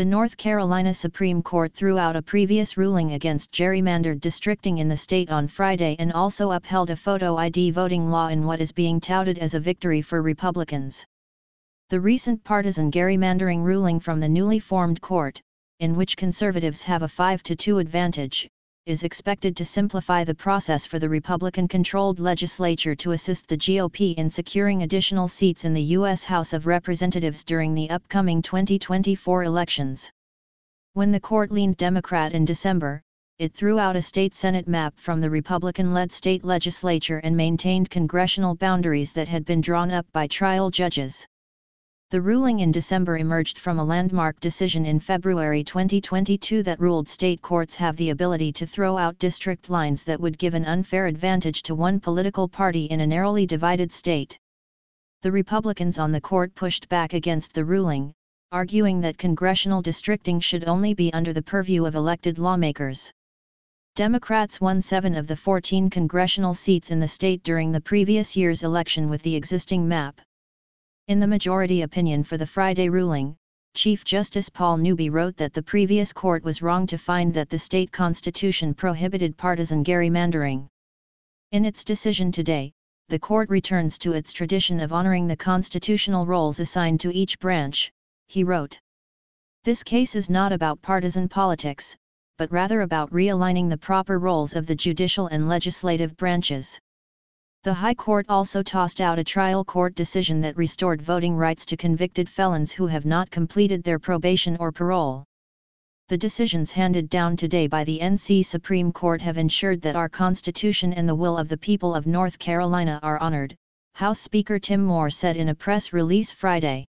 The North Carolina Supreme Court threw out a previous ruling against gerrymandered districting in the state on Friday and also upheld a photo ID voting law in what is being touted as a victory for Republicans. The recent partisan gerrymandering ruling from the newly formed court, in which conservatives have a 5-2 advantage, is expected to simplify the process for the Republican-controlled legislature to assist the GOP in securing additional seats in the U.S. House of Representatives during the upcoming 2024 elections. When the court leaned Democrat in December, it threw out a state Senate map from the Republican-led state legislature and maintained congressional boundaries that had been drawn up by trial judges. The ruling in December emerged from a landmark decision in February 2022 that ruled state courts have the ability to throw out district lines that would give an unfair advantage to one political party in a narrowly divided state. The Republicans on the court pushed back against the ruling, arguing that congressional districting should only be under the purview of elected lawmakers. Democrats won 7 of the 14 congressional seats in the state during the previous year's election with the existing map. In the majority opinion for the Friday ruling, Chief Justice Paul Newby wrote that the previous court was wrong to find that the state constitution prohibited partisan gerrymandering. In its decision today, the court returns to its tradition of honoring the constitutional roles assigned to each branch, he wrote. This case is not about partisan politics, but rather about realigning the proper roles of the judicial and legislative branches. The High Court also tossed out a trial court decision that restored voting rights to convicted felons who have not completed their probation or parole. The decisions handed down today by the NC Supreme Court have ensured that our Constitution and the will of the people of North Carolina are honored, House Speaker Tim Moore said in a press release Friday.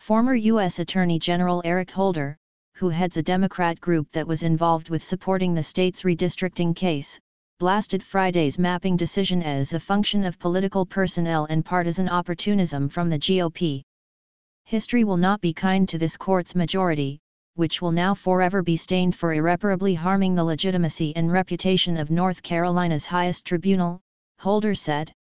Former U.S. Attorney General Eric Holder, who heads a Democrat group that was involved with supporting the state's redistricting case, blasted Friday's mapping decision as a function of political personnel and partisan opportunism from the GOP. History will not be kind to this court's majority, which will now forever be stained for irreparably harming the legitimacy and reputation of North Carolina's highest tribunal, Holder said.